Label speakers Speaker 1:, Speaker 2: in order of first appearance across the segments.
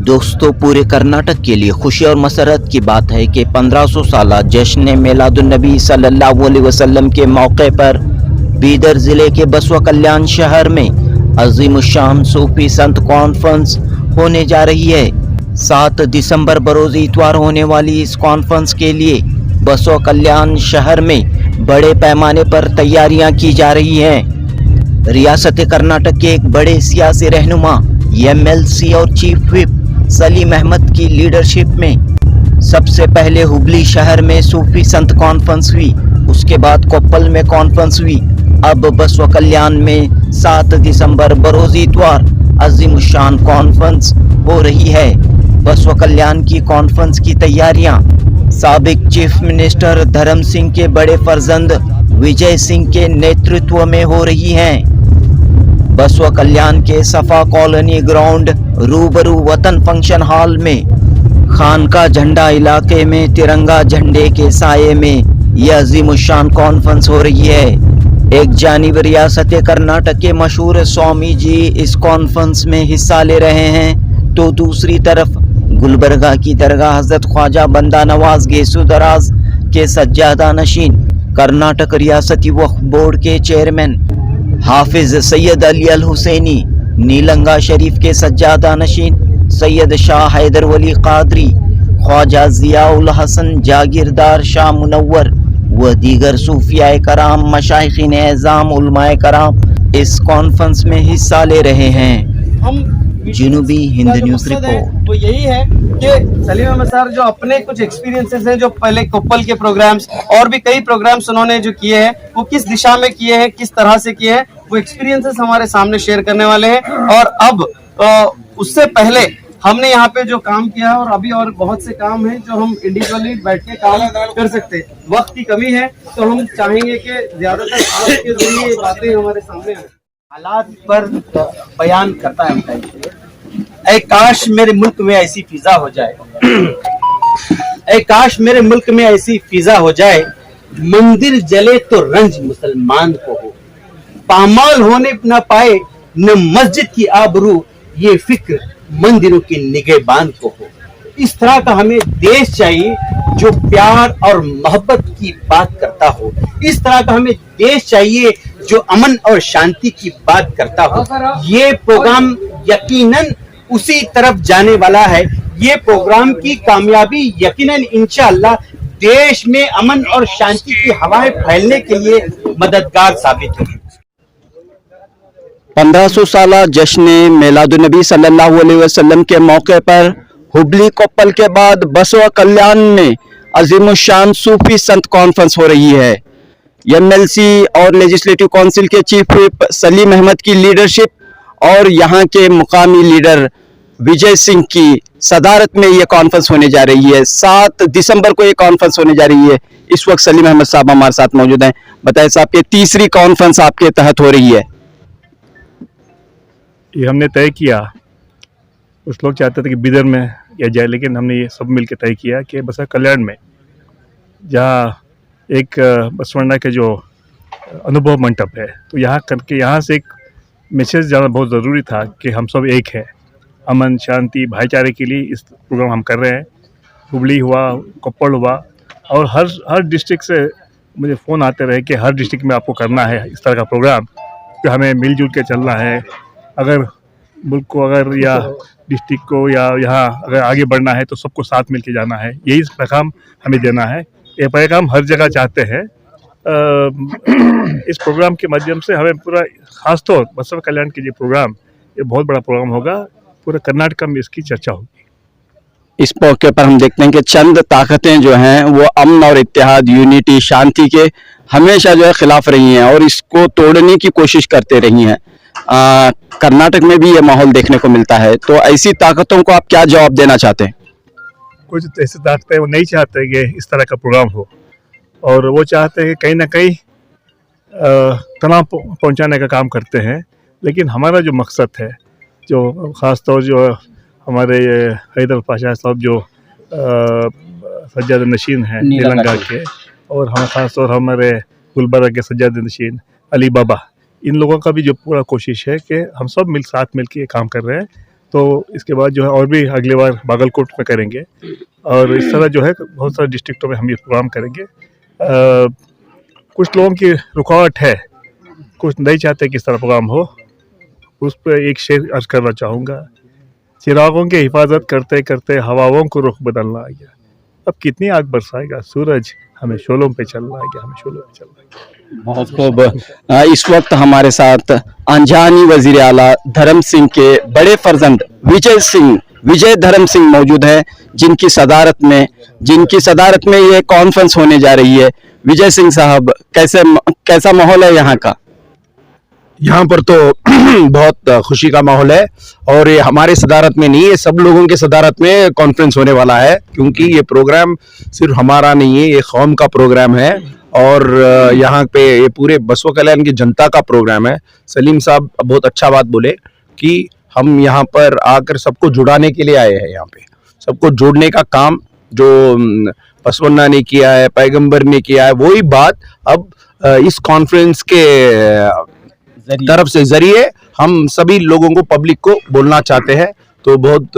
Speaker 1: दोस्तों, पूरे कर्नाटक के लिए खुशी और मसरत की बात है कि 1500 साला जश्न मिलादुन्नबी सल्लल्लाहु अलैहि वसल्लम के मौके पर बीदर ज़िले के बसवा कल्याण शहर में अज़ीमुश्शान सूफी संत कॉन्फ्रेंस होने जा रही है। 7 दिसंबर बरोज़ इतवार होने वाली इस कॉन्फ्रेंस के लिए बसवा कल्याण शहर में बड़े पैमाने पर तैयारियां की जा रही हैं। रियासत कर्नाटक के एक बड़े सियासी रहनुमा एमएलसी और चीफ व्हिप सलीम अहमद की लीडरशिप में सबसे पहले हुबली शहर में सूफी संत कॉन्फ्रेंस हुई, उसके बाद कोप्पल में कॉन्फ्रेंस हुई। अब बसवा कल्याण में 7 दिसंबर बरोज़ इतवार अज़ीमुश्शान कॉन्फ्रेंस हो रही है। बसवा कल्याण की कॉन्फ्रेंस की तैयारियां साबिक चीफ मिनिस्टर धर्म सिंह के बड़े फर्जंद विजय सिंह के नेतृत्व में हो रही हैं। बसवा कल्याण के सफा कॉलोनी ग्राउंड रूबरू वतन फंक्शन हॉल में खान का झंडा इलाके में तिरंगा झंडे के साये में यह अज़ीमुश्शान कॉन्फ्रेंस हो रही है। एक जानिब रियासत कर्नाटक के मशहूर स्वामी जी इस कॉन्फ्रेंस में हिस्सा ले रहे हैं, तो दूसरी तरफ गुलबर्गा की दरगाह हजरत ख्वाजा बंदा नवाज गेसु दराज के सज्जादा नशीन कर्नाटक रियासती वक्फ बोर्ड के चेयरमैन हाफिज सैयद अली अल हुसैनी, नीलंगा शरीफ के सज्जादा नशीन सैयद शाह हैदर वली कादरी, ख्वाजा जियाउल हसन जागीरदार शाह मुनव्वर व दीगर सूफियाए कराम मशाइखीन एज़ाम उलमाए कराम इस कॉन्फ्रेंस में हिस्सा ले रहे हैं।
Speaker 2: हम
Speaker 1: जनूबी हिंद न्यूज़ रिपोर्ट।
Speaker 2: वो यही है कि सलीम अहमद सर जो अपने कुछ एक्सपीरियंसेस हैं, जो पहले कोप्पल के प्रोग्राम्स और भी कई प्रोग्राम्स उन्होंने जो किए हैं, वो किस दिशा में किए हैं, किस तरह से किए हैं, वो एक्सपीरियंसेस हमारे सामने शेयर करने वाले हैं। और अब उससे पहले हमने यहाँ पे जो काम किया है और अभी और बहुत से काम हैं जो हम इंडिविजुअली बैठ के काम कर सकते हैं। वक्त की कमी है तो हम चाहेंगे कि ज्यादातर आपके जरिए ये बातें हमारे सामने आए। हालात पर बयान करता है, ऐ काश मेरे मुल्क में ऐसी फिजा हो जाए, ऐ काश मेरे मुल्क में ऐसी फिजा हो जाए, मंदिर जले तो रंज मुसलमान को हो, पामाल होने न पाए न मस्जिद की आबरू, ये फिक्र मंदिरों की निगहबान को हो। इस तरह का हमें देश चाहिए जो प्यार और मोहब्बत की बात करता हो। इस तरह का हमें देश चाहिए जो अमन और शांति की बात करता हो। ये प्रोग्राम यकीनन उसी तरफ जाने वाला है। ये प्रोग्राम की कामयाबी यकीनन इंशाअल्लाह देश में अमन और शांति की हवाएं फैलने के लिए मददगार साबित होगी।
Speaker 1: 1500 साला जश्न मिलादुन्नबी सल्लल्लाहु अलैहि वसल्लम के मौके पर हुबली कोप्पल के बाद बसवा कल्याण में अज़ीमुश्शान सूफी संत कॉन्फ्रेंस हो रही है। एमएलसी और लेजिस्लेटिव काउंसिल के चीफ व्हिप सलीम अहमद की लीडरशिप और यहाँ के मुकामी लीडर विजय सिंह की सदारत में ये कॉन्फ्रेंस होने जा रही है। 7 दिसंबर को ये कॉन्फ्रेंस होने जा रही है। इस वक्त सलीम अहमद साहब हमारे साथ मौजूद हैं। बताएं साहब, ये तीसरी कॉन्फ्रेंस आपके तहत हो रही है।
Speaker 3: ये हमने तय किया, कुछ लोग चाहते थे कि बिदर में या जाए, लेकिन हमने ये सब मिलकर तय किया कि बसवा कल्याण में, जहाँ एक बसवण्णा के जो अनुभव मंडप है, तो यहाँ करके यहाँ से एक मैसेज जाना बहुत ज़रूरी था कि हम सब एक हैं। अमन शांति भाईचारे के लिए इस प्रोग्राम हम कर रहे हैं। हुबली हुआ, कोप्पल हुआ, और हर डिस्ट्रिक्ट से मुझे फ़ोन आते रहे कि हर डिस्ट्रिक्ट में आपको करना है इस तरह का प्रोग्राम, कि हमें मिलजुल के चलना है। अगर मुल्क को अगर या डिस्ट्रिक्ट को या यहाँ अगर आगे बढ़ना है तो सबको साथ मिल के जाना है। यही पैगाम हमें देना है। ये पैगाम हर जगह चाहते हैं। इस प्रोग्राम के माध्यम से हमें पूरा, खासतौर बसवा कल्याण के लिए प्रोग्राम, ये बहुत बड़ा प्रोग्राम होगा। पूरे कर्नाटक में इसकी चर्चा होगी।
Speaker 1: इस मौके पर हम देखते हैं कि चंद ताकतें जो हैं वो अमन और इत्तेहाद, यूनिटी, शांति के हमेशा जो है खिलाफ रही हैं और इसको तोड़ने की कोशिश करते रही हैं। कर्नाटक में भी ये माहौल देखने को मिलता है, तो ऐसी ताकतों को आप क्या जवाब देना चाहते हैं?
Speaker 3: कुछ ऐसी ताकतें वो नहीं चाहते कि इस तरह का प्रोग्राम हो, और वो चाहते हैं कि कहीं ना कहीं तनाव पहुंचाने का काम करते हैं। लेकिन हमारा जो मकसद है, जो ख़ास तौर जो हमारे हैदर पाशा साहब जो सज्जाद नशीन हैं नीलंगा के, और हम ख़ास तौर हमारे गुलबर्गा के सज्जाद नशीन अली बाबा, इन लोगों का भी जो पूरा कोशिश है कि हम सब साथ मिल के काम कर रहे हैं। तो इसके बाद जो है और भी अगली बार बागलकोट में करेंगे और इस तरह जो है बहुत सारे डिस्ट्रिक्टों में हम ये प्रोग्राम करेंगे। कुछ लोगों की रुकावट है, कुछ नहीं चाहते कि इस तरह प्रोग्राम हो, उस पर एक शेर अर्ज करना चाहूँगा। चिरागों की हिफाजत करते करते हवाओं को रुख बदलना आ गया, अब कितनी आग बरसाएगा सूरज, हमें शोलों पे चलना आ गया, हमें शोलों पे चलना आ गया।
Speaker 1: बहुत खूब। इस वक्त हमारे साथ अंजानी वजीर आला धर्म सिंह के बड़े फर्जंद विजय धर्म सिंह मौजूद हैं, जिनकी सदारत में ये कॉन्फ्रेंस होने जा रही है। विजय सिंह साहब, कैसा माहौल है यहाँ का?
Speaker 4: यहाँ पर तो बहुत खुशी का माहौल है और ये हमारे सदारत में नहीं, ये सब लोगों के सदारत में कॉन्फ्रेंस होने वाला है, क्योंकि ये प्रोग्राम सिर्फ हमारा नहीं है, ये कौम का प्रोग्राम है और यहाँ पे ये पूरे बसवा कल्याण की जनता का प्रोग्राम है। सलीम साहब बहुत अच्छा बात बोले कि हम यहाँ पर आकर सबको जुड़ाने के लिए आए हैं। यहाँ पे सबको जोड़ने का काम जो बसवन्ना ने किया है, पैगंबर ने किया है, वही बात अब इस कॉन्फ्रेंस के तरफ से जरिए हम सभी लोगों को, पब्लिक को बोलना चाहते हैं। तो बहुत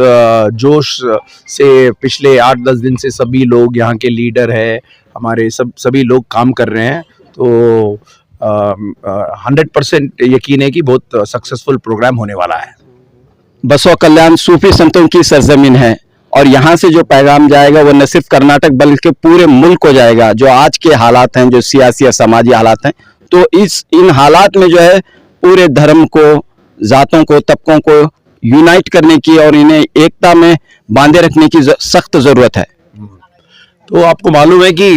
Speaker 4: जोश से पिछले 8-10 दिन से सभी लोग यहाँ के लीडर है, हमारे सभी लोग काम कर रहे हैं। तो 100% यकीन है कि बहुत सक्सेसफुल प्रोग्राम होने वाला है।
Speaker 1: बसवा कल्याण सूफी संतों की सरजमीन है और यहाँ से जो पैगाम जाएगा वो न सिर्फ कर्नाटक बल्कि पूरे मुल्क को जाएगा। जो आज के हालात हैं, जो सियासी या समाजी हालात हैं, तो इन हालात में जो है पूरे धर्म को, जातों को, तबकों को यूनाइट करने की और इन्हें एकता में बांधे रखने की सख्त जरूरत है।
Speaker 4: तो आपको मालूम है कि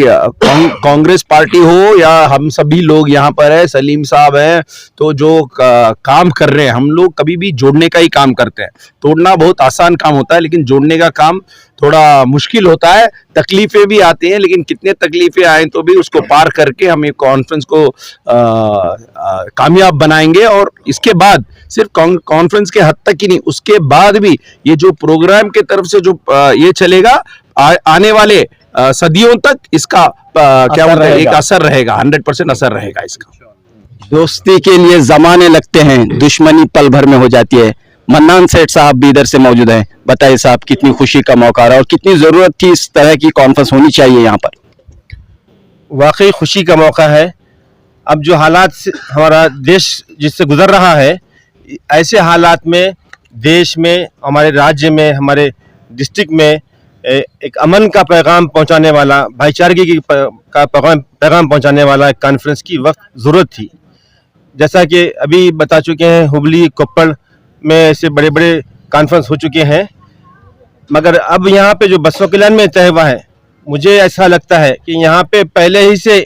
Speaker 4: कांग्रेस पार्टी हो या हम सभी लोग यहाँ पर है, सलीम साहब हैं, तो जो काम कर रहे हैं, हम लोग कभी भी जोड़ने का ही काम करते हैं। तोड़ना बहुत आसान काम होता है, लेकिन जोड़ने का काम थोड़ा मुश्किल होता है। तकलीफें भी आती हैं, लेकिन कितने तकलीफें आए तो भी उसको पार करके हम ये कॉन्फ्रेंस को कामयाब बनाएंगे। और इसके बाद सिर्फ कॉन्फ्रेंस के हद तक ही नहीं, उसके बाद भी ये जो प्रोग्राम के तरफ से जो ये चलेगा, आने वाले सदियों तक इसका क्या बोलते हैं, एक असर रहेगा, 100% असर रहेगा इसका।
Speaker 1: दोस्ती के लिए जमाने लगते हैं, दुश्मनी पल भर में हो जाती है। मन्नान सेठ साहब भी इधर से मौजूद हैं। बताइए साहब, कितनी खुशी का मौका रहा और कितनी जरूरत थी इस तरह की कॉन्फ्रेंस होनी चाहिए यहाँ पर?
Speaker 5: वाकई खुशी का मौका है। अब जो हालात हमारा देश जिससे गुजर रहा है, ऐसे हालात में देश में, हमारे राज्य में, हमारे डिस्ट्रिक्ट में एक अमन का पैगाम पहुंचाने वाला, भाईचारगी का पैगाम पहुंचाने वाला कॉन्फ्रेंस की वक्त ज़रूरत थी। जैसा कि अभी बता चुके हैं, हुबली, कोप्पड़ में ऐसे बड़े बड़े कॉन्फ्रेंस हो चुके हैं, मगर अब यहाँ पे जो बसवा कल्याण में तय हुआ है, मुझे ऐसा लगता है कि यहाँ पे पहले ही से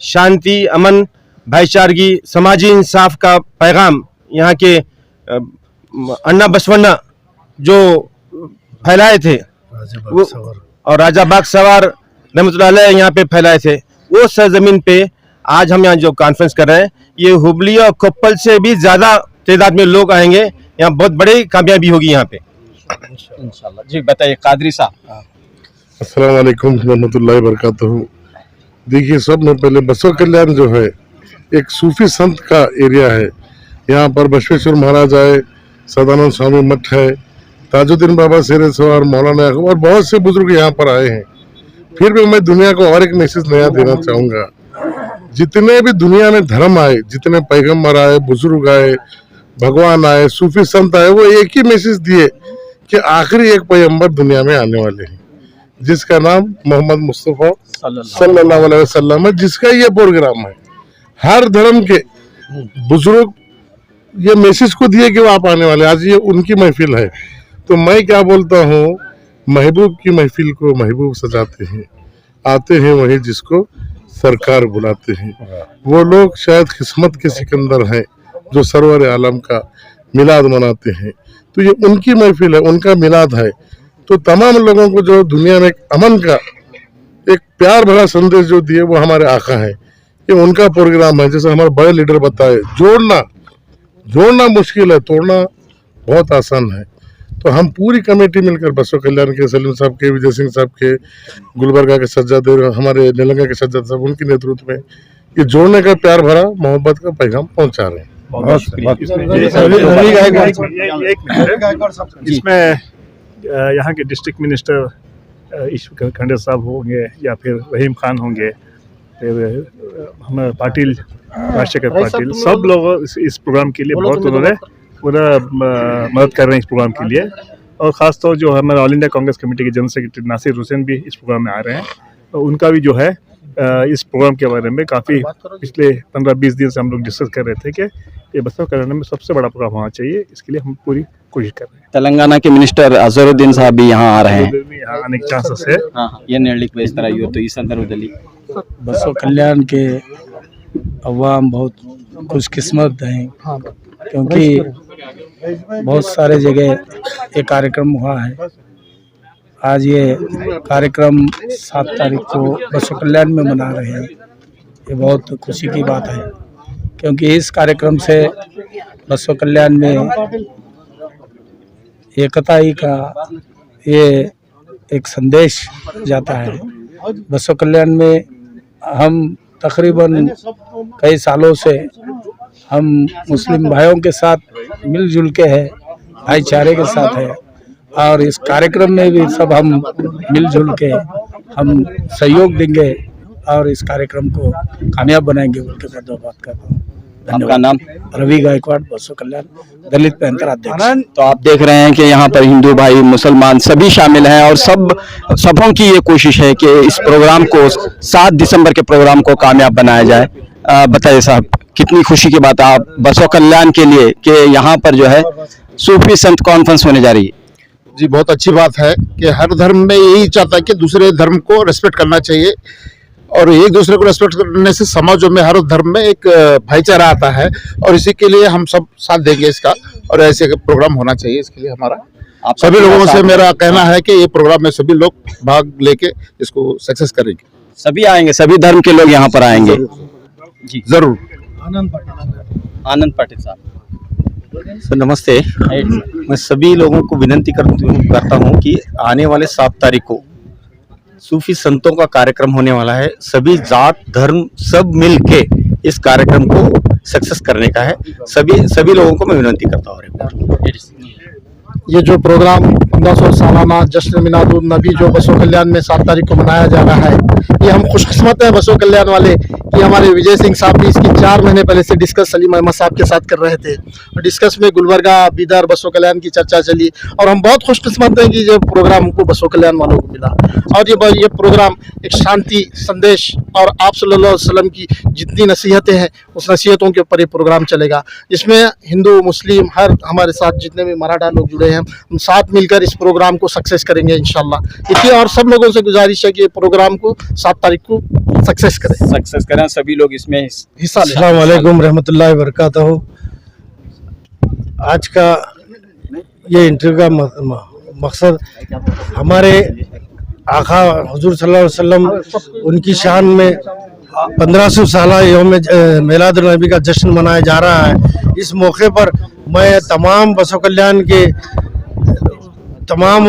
Speaker 5: शांति, अमन, भाईचारगी, समाजी इंसाफ का पैगाम यहाँ के अन्ना बसवन्ना जो फैलाए थे, वो और राजा बाग सवार रहमतुल्लाह अलैह यहाँ पे फैलाए थे, वो सरजमीन पे आज हम यहाँ जो कॉन्फ्रेंस कर रहे हैं, ये हुबली और कोप्पल से भी ज़्यादा तादाद में लोग आएंगे। यहाँ बहुत बड़ी कामयाबी होगी यहाँ पे इंशाल्लाह। जी बताइए कादरी साहब।
Speaker 6: अस्सलाम वालेकुम रहमतुल्लाहि बरकातहू। देखिए, सब में पहले बसवा कल्याण जो है एक सूफी संत का एरिया है। यहाँ पर बसवेश्वर महाराज आए, सदानंद स्वामी मठ है, ताजुद्दीन बाबा शेर सवार, मौलाना और बहुत से बुजुर्ग यहाँ पर आए हैं। फिर भी मैं दुनिया को और एक मैसेज नया देना चाहूँगा। जितने भी दुनिया में धर्म आए, जितने पैगम्बर आए, बुजुर्ग आए, भगवान आए, सूफी संत आए, वो एक ही मैसेज दिए कि आखिरी एक पैगम्बर दुनिया में आने वाले हैं, जिसका नाम मोहम्मद मुस्तफ़ा सल्लल्लाहु अलैहि वसल्लम है, जिसका ये प्रोग्राम है। हर धर्म के बुजुर्ग ये मैसेज को दिए कि वो आप आने वाले, आज ये उनकी महफिल है। तो मैं क्या बोलता हूँ, महबूब की महफिल को महबूब सजाते हैं, आते हैं वही जिसको सरकार बुलाते हैं। वो लोग शायद किस्मत के सिकंदर हैं जो सरवर आलम का मिलाद मनाते हैं। तो ये उनकी महफिल है, उनका मिलाद है। तो तमाम लोगों को जो दुनिया में एक अमन का, एक प्यार भरा संदेश जो दिए, वो हमारे आका है। ये उनका प्रोग्राम है। जैसे हमारे बड़े लीडर बताए, जोड़ना मुश्किल है, तोड़ना बहुत आसान है। तो हम पूरी कमेटी मिलकर बसवा कल्याण के सलीम साहब के, विजय सिंह साहब के, गुलबर्गा के सज्जाद, हमारे नीलंगा के सज्जाद साहब, उनके नेतृत्व में ये जोड़ने का, प्यार भरा मोहब्बत का पैगाम पहुंचा रहे हैं।
Speaker 3: बहुत शुक्रिया। इसमें यहाँ के डिस्ट्रिक्ट मिनिस्टर ईश्वर खंडे साहब होंगे या फिर रहीम खान होंगे, फिर हमारे पाटिल राजशेखर पाटिल, सब लोग इस प्रोग्राम के लिए बहुत उन्होंने पूरा मदद कर रहे हैं इस प्रोग्राम के लिए। और ख़ास तौर जो हमारे ऑल इंडिया कांग्रेस कमेटी के जनरल सेक्रेटरी नासिर हुसैन भी इस प्रोग्राम में आ रहे हैं, तो उनका भी जो है इस प्रोग्राम के बारे में काफ़ी पिछले 15-20 दिन से हम लोग डिस्कस कर रहे थे कि ये बसवा कल्याण में सबसे बड़ा प्रोग्राम होना चाहिए, इसके लिए हम पूरी कोशिश कर रहे हैं।
Speaker 1: तेलंगाना के मिनिस्टर अजहरुद्दीन साहब भी यहाँ आ रहे हैं।
Speaker 3: यहाँ आने के चांसेस है।
Speaker 1: ಏನು ಹೇಳಲಿಕ್ಕೆ ಬಯಸ್ತಾರೆ ಇವತ್ತು ಈ ಸಂದರ್ಭದಲ್ಲಿ?
Speaker 7: बसव कल्याण के अवाम बहुत खुशकिस्मत हैं, क्योंकि बहुत सारे जगह ये कार्यक्रम हुआ है। आज ये कार्यक्रम 7 तारीख को बसव कल्याण में मना रहे हैं। ये बहुत खुशी की बात है, क्योंकि इस कार्यक्रम से बसव कल्याण में एकताई का ये एक संदेश जाता है। बसव कल्याण में हम तकरीबन कई सालों से हम मुस्लिम भाइयों के साथ मिलजुल के हैं, भाईचारे के साथ है, और इस कार्यक्रम में भी सब हम मिलजुल के हम सहयोग देंगे और इस कार्यक्रम को कामयाब बनाएंगे बोल के मैं दो बात करता हूँ।
Speaker 1: आपका नाम?
Speaker 7: रवि गायकवाड़, बसव कल्याण दलित पैंथर अध्यक्ष।
Speaker 1: तो आप देख रहे हैं कि यहाँ पर हिंदू भाई मुसलमान सभी शामिल हैं और सबों की ये कोशिश है कि इस प्रोग्राम को 7 दिसंबर के प्रोग्राम को कामयाब बनाया जाए। बताइए साहब, कितनी खुशी की बात है आप बसवा कल्याण के लिए कि यहाँ पर जो है सूफी संत कॉन्फ्रेंस होने जा रही है?
Speaker 6: जी बहुत अच्छी बात है कि हर धर्म में यही चाहता है कि दूसरे धर्म को रेस्पेक्ट करना चाहिए, और एक दूसरे को रेस्पेक्ट करने से समाजों में हर धर्म में एक भाईचारा आता है, और इसी के लिए हम सब साथ देंगे इसका, और ऐसे प्रोग्राम होना चाहिए। इसके लिए हमारा सभी लोगों से मेरा कहना है कि ये प्रोग्राम में सभी लोग भाग लेके इसको सक्सेस करेंगे।
Speaker 1: सभी आएंगे, सभी धर्म के लोग यहाँ पर आएंगे जी,
Speaker 6: जरूर।
Speaker 1: आनंद पाटिल साहब।
Speaker 8: सर नमस्ते। मैं सभी लोगों को विनती करता हूं कि आने वाले 7 तारीख को सूफी संतों का कार्यक्रम होने वाला है। सभी जात धर्म सब मिल के इस कार्यक्रम को सक्सेस करने का है। सभी लोगों को मैं विनती करता हूँ।
Speaker 9: ये जो प्रोग्राम 1500 सालाना जश्न मिलादुन नबी जो बसव कल्याण में 7 तारीख को मनाया जा रहा है, ये हम खुशकिस्मत हैं बसव कल्याण वाले कि हमारे विजय सिंह साहब भी इसकी 4 महीने पहले से डिस्कस सलीम अहमद साहब के साथ कर रहे थे, और डिस्कस में गुलबर्गा बीदर बसव कल्याण की चर्चा चली, और हम बहुत खुशकिस्मत हैं कि ये प्रोग्राम हमको बसव कल्याण वालों को मिला। और ये प्रोग्राम एक शांति संदेश और आप सल्लल्लाहु अलैहि वसल्लम की जितनी नसीहतें हैं उस नसीहतों के ऊपर ये प्रोग्राम चलेगा। इसमें हिंदू मुस्लिम हर हमारे साथ जितने भी मराठा लोग जुड़े हैं हम साथ मिलकर इस प्रोग्राम को सक्सेस करेंगे इंशाल्लाह। इतनी और सब लोगों से गुजारिश है कि ये प्रोग्राम को 7 तारीख को सक्सेस करें, सभी लोग इसमें हिस्सा लें।
Speaker 7: अस्सलाम वालेकुम रहमतुल्लाहि व बरकातहू। आज का ये इंटरव्यू का मकसद हमारे आका हुजूर सल्लल्लाहु अलैहि वसल्लम उनकी शान में 1500 साला यौम मिलाद नबी का जश्न मनाया जा रहा है। इस मौके पर मैं तमाम बसव कल्याण के तमाम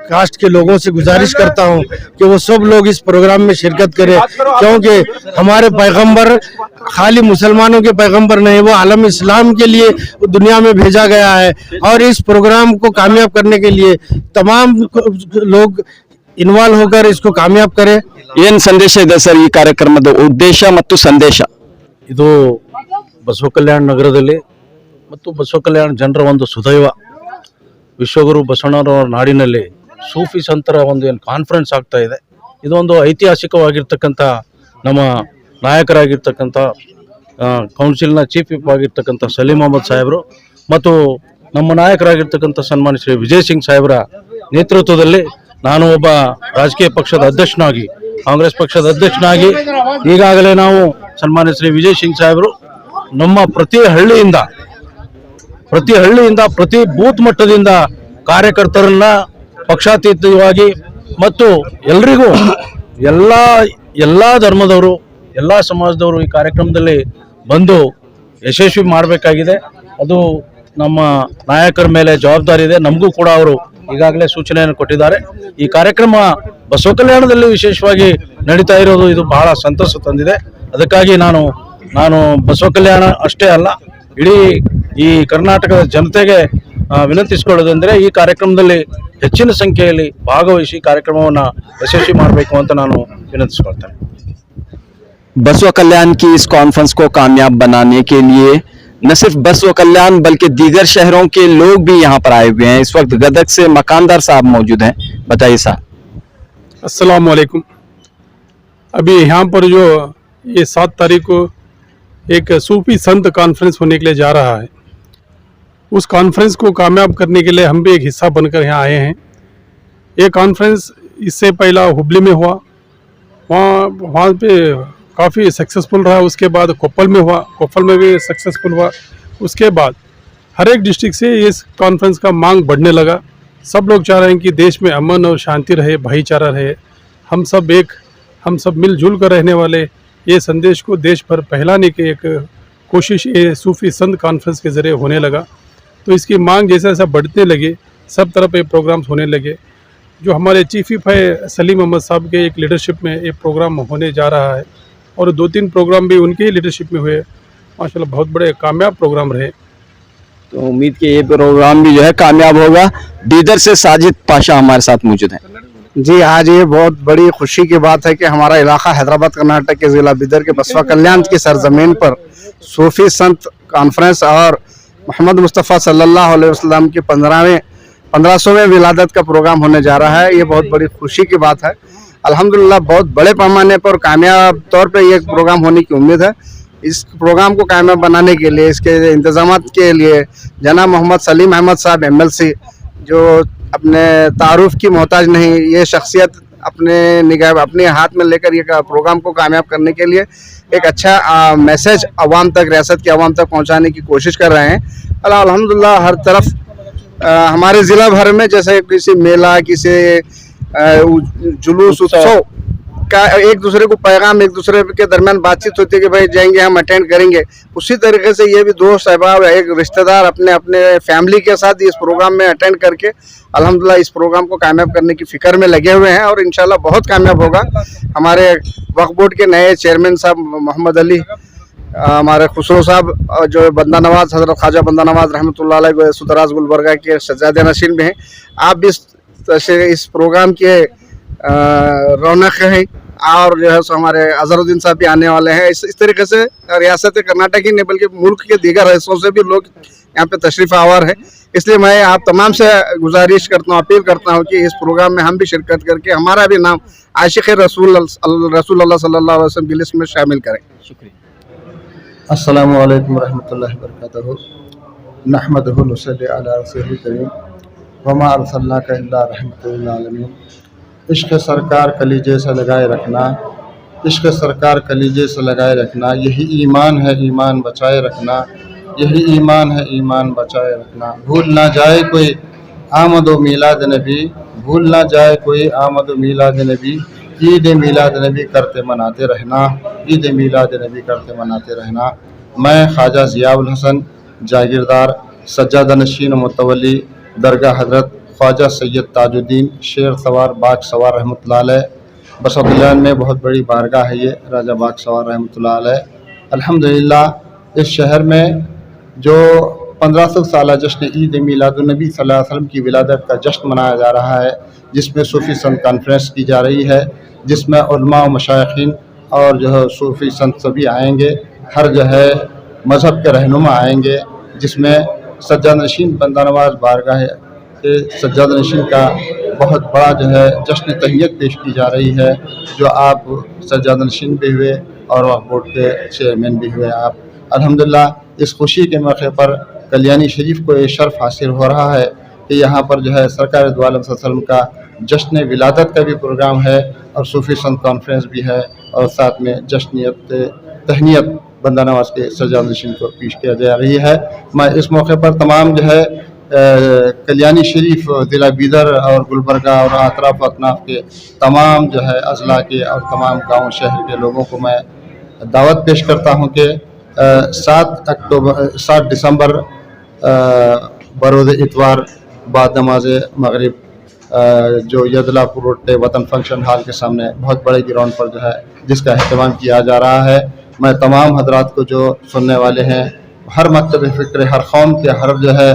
Speaker 7: कास्ट के लोगों से गुजारिश करता हूं कि वो सब लोग इस प्रोग्राम में शिरकत करें, क्योंकि हमारे पैगंबर खाली मुसलमानों के पैगंबर नहीं, वो आलम इस्लाम के लिए दुनिया में भेजा गया है। और इस प्रोग्राम को कामयाब करने के लिए तमाम लोग इन्वॉल्व होकर इसको कामयाब करें।
Speaker 1: ಏನು ಸಂದೇಶ ಇದೆ ಸರ್ ಈ ಕಾರ್ಯಕ್ರಮದ ಉದ್ದೇಶ ಮತ್ತು ಸಂದೇಶ?
Speaker 7: ಇದು ಬಸವ ಕಲ್ಯಾಣ ನಗರದಲ್ಲಿ ಮತ್ತು ಬಸವ ಕಲ್ಯಾಣ ಜನರ ಒಂದು ಸುದೈವ ವಿಶ್ವಗುರು ಬಸವಣ್ಣನವರ ನಾಡಿನಲ್ಲಿ ಸೂಫಿ ಸಂತರ ಒಂದು ಏನು ಕಾನ್ಫರೆನ್ಸ್ ಆಗ್ತಾ ಇದೆ, ಇದೊಂದು ಐತಿಹಾಸಿಕವಾಗಿರ್ತಕ್ಕಂಥ ನಮ್ಮ ನಾಯಕರಾಗಿರ್ತಕ್ಕಂಥ ಕೌನ್ಸಿಲ್ನ ಚೀಫ್ ವಿಪ್ ಆಗಿರ್ತಕ್ಕಂಥ ಸಲೀಂ ಅಹಮದ್ ಸಾಹೇಬರು ಮತ್ತು ನಮ್ಮ ನಾಯಕರಾಗಿರ್ತಕ್ಕಂಥ ಸನ್ಮಾನ್ಯ ಶ್ರೀ ವಿಜಯ್ ಸಿಂಗ್ ಸಾಹೇಬರ ನೇತೃತ್ವದಲ್ಲಿ ನಾನು ಒಬ್ಬ ರಾಜಕೀಯ ಪಕ್ಷದ ಅಧ್ಯಕ್ಷನಾಗಿ ಕಾಂಗ್ರೆಸ್ ಪಕ್ಷದ ಅಧ್ಯಕ್ಷನಾಗಿ ಈಗಾಗಲೇ ನಾವು ಸನ್ಮಾನ್ಯ ಶ್ರೀ ವಿಜಯ್ ಸಿಂಗ್ ಸಾಹೇಬರು ನಮ್ಮ ಪ್ರತಿ ಹಳ್ಳಿಯಿಂದ ಪ್ರತಿ ಬೂತ್ ಮಟ್ಟದಿಂದ ಕಾರ್ಯಕರ್ತರನ್ನ ಪಕ್ಷಾತೀತವಾಗಿ ಮತ್ತು ಎಲ್ರಿಗೂ ಎಲ್ಲ ಧರ್ಮದವರು ಎಲ್ಲ ಸಮಾಜದವರು ಈ ಕಾರ್ಯಕ್ರಮದಲ್ಲಿ ಬಂದು ಯಶಸ್ವಿ ಮಾಡಬೇಕಾಗಿದೆ। ಅದು ನಮ್ಮ ನಾಯಕರ ಮೇಲೆ ಜವಾಬ್ದಾರಿ ಇದೆ, ನಮಗೂ ಕೂಡ ಅವರು ಈಗಾಗಲೇ ಸೂಚನೆಯನ್ನು ಕೊಟ್ಟಿದ್ದಾರೆ। ಈ ಕಾರ್ಯಕ್ರಮ ಬಸವ ಕಲ್ಯಾಣದಲ್ಲಿ ವಿಶೇಷವಾಗಿ ನಡೀತಾ ಇರೋದು ಇದು ಬಹಳ ಸಂತಸ ತಂದಿದೆ। ಅದಕ್ಕಾಗಿ ನಾನು ನಾನು ಬಸವ ಕಲ್ಯಾಣ ಅಷ್ಟೇ ಅಲ್ಲ ಇಡೀ ಈ ಕರ್ನಾಟಕದ ಜನತೆಗೆ ವಿನಂತಿಸಿಕೊಳ್ಳೋದಂದ್ರೆ ಈ ಕಾರ್ಯಕ್ರಮದಲ್ಲಿ ಹೆಚ್ಚಿನ ಸಂಖ್ಯೆಯಲ್ಲಿ ಭಾಗವಹಿಸಿ ಕಾರ್ಯಕ್ರಮವನ್ನು ಯಶಸ್ವಿ ಮಾಡಬೇಕು ಅಂತ ನಾನು ವಿನಂತಿಸಿಕೊಳ್ತೇನೆ.
Speaker 1: बसवा कल्याण की इस कॉन्फ्रेंस को कामयाब बनाने के लिए न सिर्फ बसवा कल्याण बल्कि दीगर शहरों के लोग भी यहाँ पर आए हुए हैं। इस वक्त गदग से मकानदार साहब मौजूद हैं, बताइए साहब।
Speaker 10: अस्सलाम वालेकुम। अभी यहाँ पर जो ये 7 तारीख को एक सूफी संत कॉन्फ्रेंस होने के लिए जा रहा है, उस कॉन्फ्रेंस को कामयाब करने के लिए हम भी एक हिस्सा बनकर यहाँ आए हैं। ये कॉन्फ्रेंस इससे पहला हुबली में हुआ, वहाँ पे काफ़ी सक्सेसफुल रहा। उसके बाद कोप्पल में हुआ, कोप्पल में भी सक्सेसफुल हुआ। उसके बाद हर एक डिस्ट्रिक्ट से इस कॉन्फ्रेंस का मांग बढ़ने लगा। सब लोग चाह रहे हैं कि देश में अमन और शांति रहे, भाईचारा रहे, हम सब मिलजुल कर रहने वाले, ये संदेश को देश भर फैलाने की एक कोशिश ये सूफी संत कॉन्फ्रेंस के ज़रिए होने लगा। तो इसकी मांग जैसा जैसा बढ़ने लगे, सब तरफ ये प्रोग्राम्स होने लगे। जो हमारे चीफ विप है सलीम अहमद साहब के एक लीडरशिप में ये प्रोग्राम होने जा रहा है और 2-3 प्रोग्राम भी उनके ही लीडरशिप में हुए, माशाल्लाह बहुत बड़े कामयाब प्रोग्राम रहे।
Speaker 1: तो उम्मीद कि ये प्रोग्राम भी जो है कामयाब होगा। बीदर से साजिद पाशा हमारे साथ मौजूद हैं।
Speaker 9: जी, आज ये बहुत बड़ी खुशी की बात है कि हमारा इलाका हैदराबाद कर्नाटक के ज़िला बिदर के बसवा कल्याण की सरजमीन पर सूफी संत कॉन्फ्रेंस और मोहम्मद मुस्तफ़ा सल्लल्लाहु अलैहि वसल्लम की 1500वें विलादत का प्रोग्राम होने जा रहा है। ये बहुत बड़ी खुशी की बात है। अल्हम्दुलिल्लाह बहुत बड़े पैमाने पर कामयाब तौर पे ये प्रोग्राम होने की उम्मीद है। इस प्रोग्राम को कामयाब बनाने के लिए, इसके इंतजामात के लिए जनाब मोहम्मद सलीम अहमद साहब MLC, जो अपने तारुफ की मोहताज नहीं, ये शख्सियत अपने निगाह अपने हाथ में लेकर ये प्रोग्राम को कामयाब करने के लिए एक अच्छा मैसेज अवाम तक, रियासत के अवाम तक पहुंचाने की कोशिश कर रहे हैं। अल्हम्दुलिल्लाह हर तरफ हमारे ज़िला भर में जैसे किसी मेला, किसी जुलूस, उत्सव का एक दूसरे को पैगाम, एक दूसरे के दरमियान बातचीत होती है कि भाई जाएंगे हम अटेंड करेंगे, उसी तरीके से ये भी दोस्त अहबाब, एक रिश्तेदार अपने अपने फैमिली के साथ इस प्रोग्राम में अटेंड करके अल्हम्दुलिल्लाह इस प्रोग्राम को कामयाब करने की फ़िक्र में लगे हुए हैं और इंशाल्लाह बहुत कामयाब होगा। हमारे वक्फ बोर्ड के नए चेयरमैन साहब मोहम्मद अली, हमारे खुसरो साहब, जो बंदा नवाज हज़रत ख्वाजा बंदा नवाज रहमतुल्लाह अलैह सुदराज गुलबर्गा के शहजादे नशीन में हैं। आप भी इस प्रोग्राम के रौनक हैं और जो है सो हमारे अजहरुद्दीन साहब भी आने वाले हैं। इस तरीके से रियासत कर्नाटक ही नहीं बल्कि मुल्क के दीगर हिस्सों से भी लोग यहाँ पे तशरीफ़ आवर है। इसलिए मैं आप तमाम से गुजारिश करता हूँ, अपील करता हूँ कि इस प्रोग्राम में हम भी शिरकत करके हमारा भी नाम आशिक़ रसूल अल्लाह सल्लल्लाहु अलैहि वसल्लम की लिस्ट में शामिल करें। शुक्रिया।
Speaker 11: अस्सलामु अलैकुम रहमतुल्लाहि व बरकातहू। नहमदुहु व नसल्ली अला रसूलिल करीम वमा अरसलनाका इल्ला रहमतुल लिल आलमीन। इश्क़ सरकार कलीजे से लगाए रखना, इश्क़ सरकार कलीजे से लगाए रखना, यही ईमान है, ईमान बचाए रखना, यही ईमान है, ईमान बचाए रखना। भूल ना जाए कोई आमद व मीलाद नबी, भूल ना जाए कोई आमद व मीलाद नबी, ईद मीलाद नबी करते मनाते रहना, ईद मीलाद नबी करते मनाते रहना। मैं ख्वाजा ज़ियाउल हसन जागीरदार सज्जादा नशीन मुतवली दरगाह हज़रत ख्वाजा सैयद ताजुद्दीन शेर सवार बाग सवार रहमतुल्लाह अलैह, बसवा कल्याण में बहुत बड़ी बारगाह है ये राजा बाग सवार रहमतुल्लाह अलैह। अल्हम्दुलिल्लाह इस शहर में जो 1500 साला जश्न ईद मीलादुन नबी सल्लल्लाहु अलैहि वसल्लम की विलादत का जश्न मनाया जा रहा है, जिसमें सूफ़ी संत कॉन्फ्रेंस की जा रही है, जिसमें उलमा व मशाइखीन और जो है सूफ़ी संत सभी आएंगे, हर जो है मज़हब के रहनुमा आएंगे, जिसमें सज्जाद नशीन बंदा नवाज बारगाह के सज्जाद नशीन का बहुत बड़ा जो है जश्न तहनीत पेश की जा रही है, जो आप सज्जाद नशीन भी हुए और वक्फ बोर्ड के चेयरमैन भी हुए आप। अल्हम्दुलिल्लाह इस खुशी के मौके पर कल्याणी शरीफ को ये शर्फ हासिल हो रहा है कि यहाँ पर जो है सरकार दो आलम सल्लल्लाहु अलैहि वसल्लम का जश्न विलादत का भी प्रोग्राम है और सूफ़ी संत कॉन्फ्रेंस भी है और साथ में जश्नियत तहनीत बंदा नवाज के सज्जाद नशीन को पेश किया जा रही है। मैं इस मौके पर तमाम जो है कल्याणी शरीफ ज़िला बिदर और गुलबर्गा और अतराफ अतनाफ के तमाम जो है अजला के और तमाम गाँव शहर के लोगों को मैं दावत पेश करता हूँ कि 7 दिसंबर बरोज़ इतवार बाद नमाज मगरिब जो यदलापुर रोड पे वतन फंक्शन हॉल के सामने बहुत बड़े ग्राउंड पर जो है जिसका अहतमाम किया जा रहा है, मैं तमाम हजरात को जो सुनने वाले हैं, हर मकतब फ़िक्र, हर कौम के, हर जो है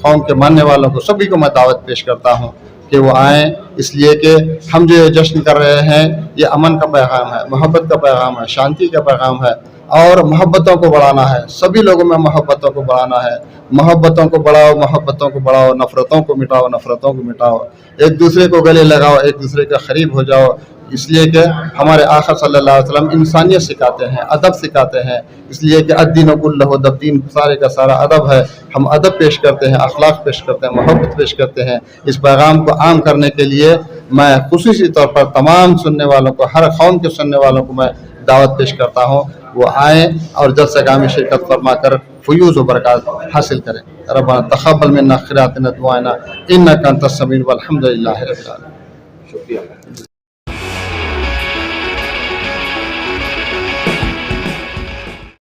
Speaker 11: कौम के मानने वालों को, सभी को मैं दावत पेश करता हूँ कि वो आएँ, इसलिए कि हम जो जश्न कर रहे हैं ये अमन का पैगाम है, मोहब्बत का पैगाम है, शांति का पैगाम है और मोहब्बतों को बढ़ाना है। सभी लोगों में मोहब्बतों को बढ़ाना है। मोहब्बतों को बढ़ाओ, मोहब्बतों को बढ़ाओ, नफ़रतों को मिटाओ, नफ़रतों को मिटाओ, एक दूसरे को गले लगाओ, एक दूसरे के करीब हो जाओ। इसलिए कि हमारे आका सल्लल्लाहु अलैहि वसल्लम इंसानियत सिखाते हैं, अदब सिखाते हैं, इसलिए कि अद्दीन कुल्लहु दब, दीन सारे का सारा अदब है। हम अदब पेश करते हैं, अखलाक पेश करते हैं, मोहब्बत पेश करते हैं। इस पैगाम को आम करने के लिए मैं खुसूसी तौर पर तमाम सुनने वालों को, हर कौम के सुनने वालों को मैं दावत पेश करता हूँ, वो आएँ और जलसा में शिरकत फरमा कर फ़यूज़ व बरक़ात हासिल करें। रब्बना तक़ब्बल मिन्ना खैरातिना दुआना इन्नका अंतस समीउल वल हम्दुलिल्लाहि रब्बिल आलमीन। शुक्रिया।